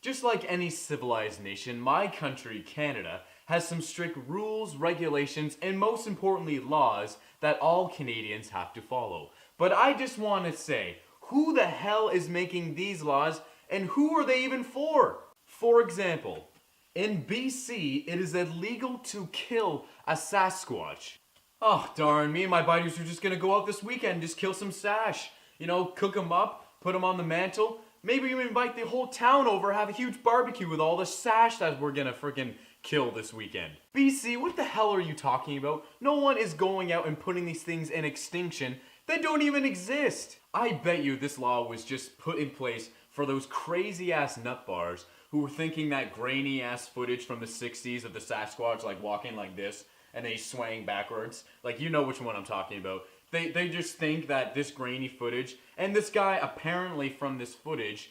Just like any civilized nation, my country, Canada, has some strict rules, regulations, and most importantly, laws that all Canadians have to follow. But I just want to say, who the hell is making these laws and who are they even for? For example, in BC, it is illegal to kill a Sasquatch. Oh, darn, me and my buddies are just gonna go out this weekend and just kill some sash. You know, cook them up, put them on the mantle. Maybe even invite the whole town over, have a huge barbecue with all the sash that we're gonna freaking kill this weekend. BC, what the hell are you talking about? No one is going out and putting these things in extinction. They don't even exist. I bet you this law was just put in place for those crazy ass nutbars who were thinking that grainy ass footage from the 60s of the Sasquatch like walking like this and then he's swaying backwards. Like, you know which one I'm talking about. They just think that this grainy footage, and this guy apparently from this footage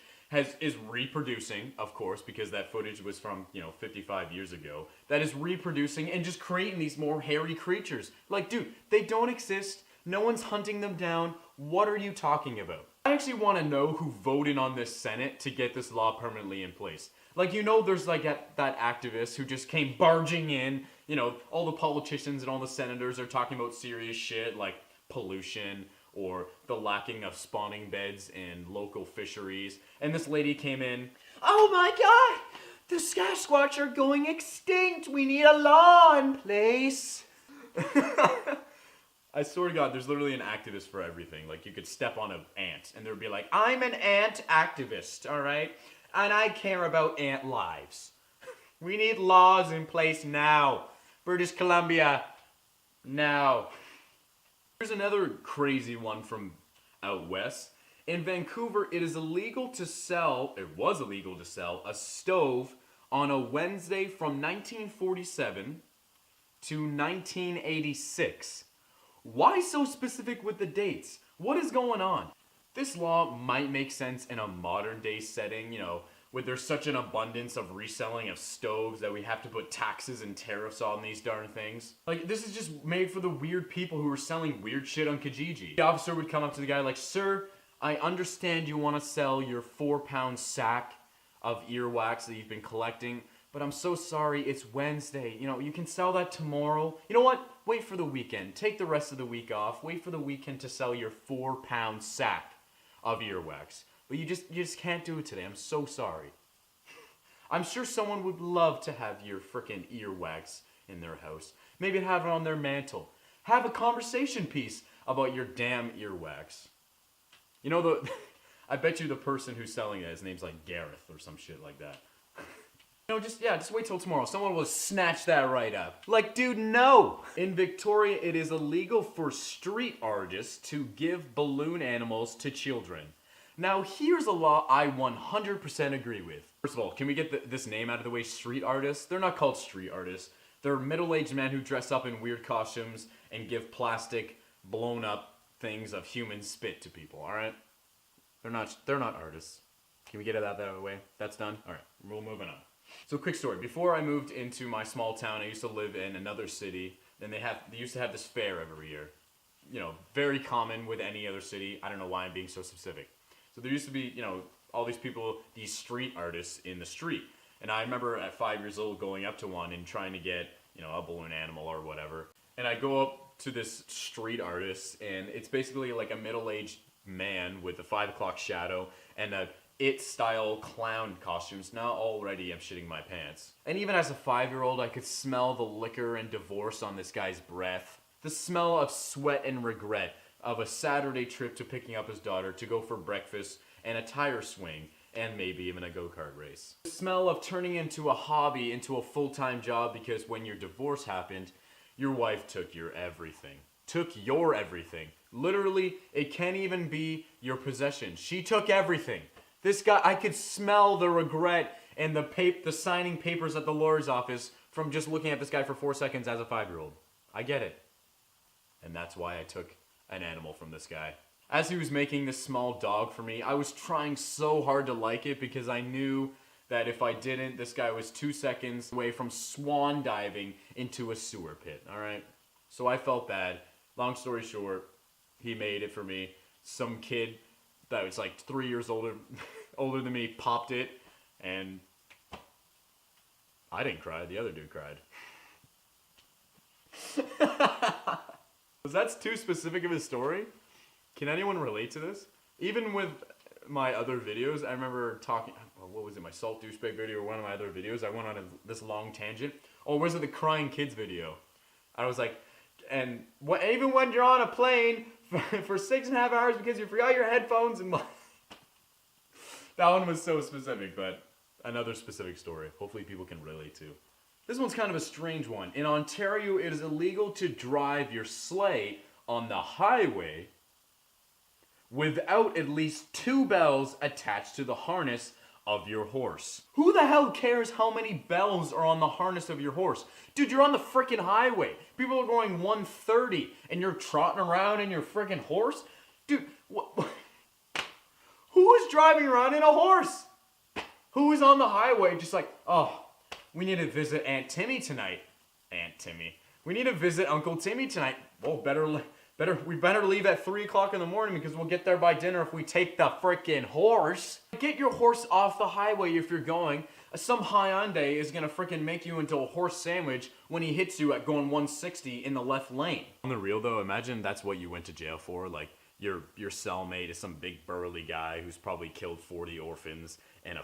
is reproducing, of course, because that footage was from, 55 years ago, that is reproducing and just creating these more hairy creatures. Like, dude, they don't exist. No one's hunting them down. What are you talking about? I actually want to know who voted on this Senate to get this law permanently in place. Like, there's like that activist who just came barging in. All the politicians and all the senators are talking about serious shit like pollution or the lacking of spawning beds in local fisheries. And this lady came in, "Oh my god, the Sasquatch are going extinct. We need a law in place." I swear to God, there's literally an activist for everything. Like, you could step on an ant, and there'd be like, "I'm an ant activist, all right? And I care about ant lives. We need laws in place now. British Columbia, now." Here's another crazy one from out west. In Vancouver, it was illegal to sell a stove on a Wednesday from 1947 to 1986. Why so specific with the dates? What is going on? This law might make sense in a modern day setting, where there's such an abundance of reselling of stoves that we have to put taxes and tariffs on these darn things. Like, this is just made for the weird people who are selling weird shit on Kijiji. The officer would come up to the guy like, "Sir, I understand you want to sell your 4-pound sack of earwax that you've been collecting, but I'm so sorry, it's Wednesday. You can sell that tomorrow. You know what? Wait for the weekend. Take the rest of the week off. Wait for the weekend to sell your 4-pound sack of earwax. But you just can't do it today. I'm so sorry." I'm sure someone would love to have your frickin' earwax in their house. Maybe have it on their mantle. Have a conversation piece about your damn earwax. I bet you the person who's selling it, his name's like Gareth or some shit like that. Just wait till tomorrow. Someone will snatch that right up. Like, dude, no! In Victoria, it is illegal for street artists to give balloon animals to children. Now, here's a law I 100% agree with. First of all, can we get this name out of the way, street artists? They're not called street artists. They're middle-aged men who dress up in weird costumes and give plastic, blown-up things of human spit to people, alright? They're not artists. Can we get it out of the way? That's done? Alright, we're moving on. So, quick story. Before I moved into my small town, I used to live in another city. Then they used to have this fair every year. Very common with any other city. I don't know why I'm being so specific. So there used to be, all these people, these street artists in the street. And I remember at 5 years old going up to one and trying to get, a balloon animal or whatever. And I go up to this street artist, and it's basically like a middle-aged man with a 5 o'clock shadow and a It-style clown costumes. Now already I'm shitting my pants. And even as a 5-year-old, I could smell the liquor and divorce on this guy's breath. The smell of sweat and regret of a Saturday trip to picking up his daughter to go for breakfast and a tire swing and maybe even a go-kart race. The smell of turning into a hobby into a full-time job because when your divorce happened, your wife took your everything. Took your everything. Literally, it can't even be your possession. She took everything. This guy, I could smell the regret and the signing papers at the lawyer's office from just looking at this guy for 4 seconds as a 5-year-old. I get it. And that's why I took an animal from this guy. As he was making this small dog for me, I was trying so hard to like it because I knew that if I didn't, this guy was 2 seconds away from swan diving into a sewer pit, alright? So I felt bad. Long story short, he made it for me. Some kid that was like 3 years older than me popped it, And I didn't cry, the other dude cried. Was that too specific of a story? Can anyone relate to this? Even with my other videos, I remember talking, what was it, my Salt Douchebag video or one of my other videos, I went on this long tangent. Oh, was it the Crying Kids video? I was like, and even when you're on a plane for 6.5 hours because you forgot your headphones and that one was so specific, but another specific story. Hopefully people can relate to. This one's kind of a strange one. In Ontario, it is illegal to drive your sleigh on the highway without at least 2 bells attached to the harness of your horse. Who the hell cares how many bells are on the harness of your horse? Dude, you're on the freaking highway. People are going 130 and you're trotting around in your freaking horse? Dude, who is driving around in a horse? Who is on the highway just like, oh, we need to visit Aunt Timmy tonight. Aunt Timmy. We need to visit Uncle Timmy tonight. Oh, we better leave at 3 o'clock in the morning because we'll get there by dinner if we take the freaking horse. Get your horse off the highway if you're going. Some Hyundai is gonna freaking make you into a horse sandwich when he hits you at going 160 in the left lane. On the real though, imagine that's what you went to jail for. Like your cellmate is some big burly guy who's probably killed 40 orphans and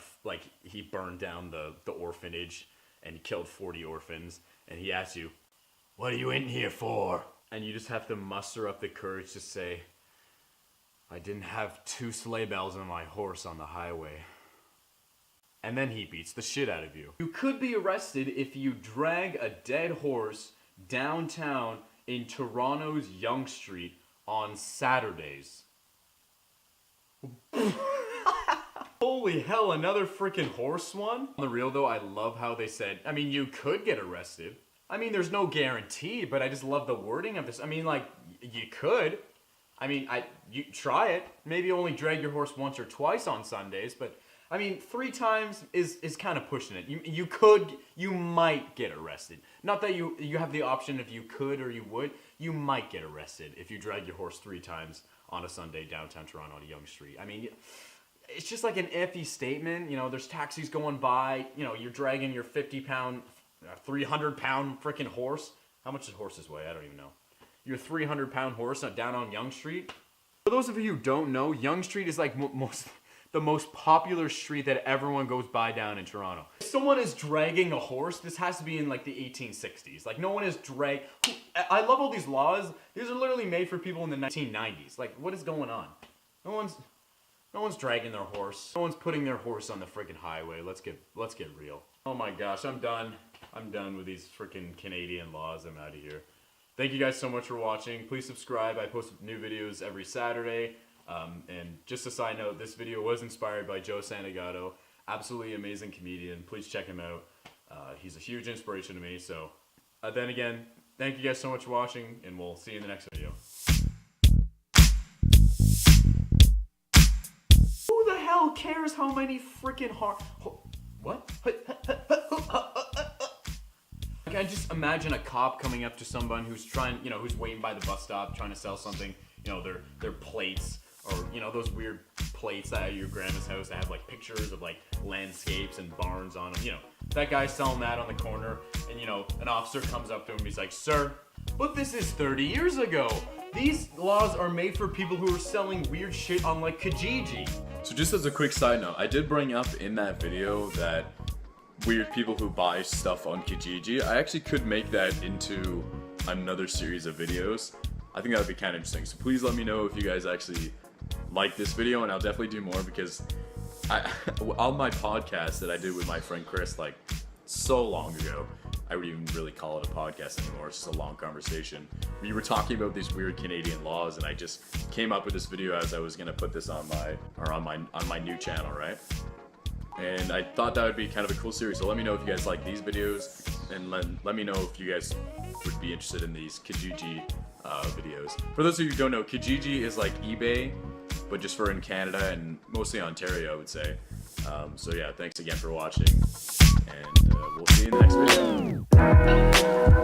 he burned down the orphanage and killed 40 orphans, and he asks you, "What are you in here for?" And you just have to muster up the courage to say, "I didn't have 2 sleigh bells on my horse on the highway." And then he beats the shit out of you. You could be arrested if you drag a dead horse downtown in Toronto's Yonge Street on Saturdays. Holy hell, another freaking horse one? On the real though, I love how they said, I mean, you could get arrested. I mean, there's no guarantee, but I just love the wording of this. I mean, like, you could. I mean, you try it. Maybe only drag your horse once or twice on Sundays, but I mean, 3 times is kind of pushing it. You might get arrested. Not that you have the option if you could or you would. You might get arrested if you drag your horse 3 times on a Sunday downtown Toronto on Yonge Street. I mean, it's just like an iffy statement. You know, there's taxis going by. You know, you're dragging your 50-pound, 300-pound freaking horse. How much does horses weigh? I don't even know. Your 300-pound horse down on Yonge Street. For those of you who don't know, Yonge Street is like the most popular street that everyone goes by down in Toronto. If someone is dragging a horse, this has to be in like the 1860s. Like no one is I love all these laws. These are literally made for people in the 1990s. Like what is going on? No one's dragging their horse. No one's putting their horse on the freaking highway. Let's get real. Oh my gosh, I'm done. I'm done with these freaking Canadian laws. I'm out of here. Thank you guys so much for watching. Please subscribe. I post new videos every Saturday. And just a side note, this video was inspired by Joe Santagato. Absolutely amazing comedian. Please check him out. He's a huge inspiration to me. So then again, thank you guys so much for watching, and we'll see you in the next video. Who the hell cares how many freaking what? I can just imagine a cop coming up to someone who's who's waiting by the bus stop, trying to sell something, their plates, or, those weird plates that at your grandma's house that have, like, pictures of, like, landscapes and barns on them, That guy's selling that on the corner, and, an officer comes up to him and he's like, "Sir, but this is 30 years ago. These laws are made for people who are selling weird shit on, like, Kijiji." So just as a quick side note, I did bring up in that video that weird people who buy stuff on Kijiji. I actually could make that into another series of videos. I think that would be kind of interesting. So please let me know if you guys actually like this video, and I'll definitely do more, because on my podcast that I did with my friend Chris, like, so long ago, I wouldn't even really call it a podcast anymore. It's just a long conversation. We were talking about these weird Canadian laws, and I just came up with this video as I was gonna put this on my new channel, right? And I thought that would be kind of a cool series. So let me know if you guys like these videos, and let me know if you guys would be interested in these Kijiji videos. For those of you who don't know, Kijiji is like eBay, but just for in Canada and mostly Ontario, I would say. So yeah, thanks again for watching, and we'll see you in the next video.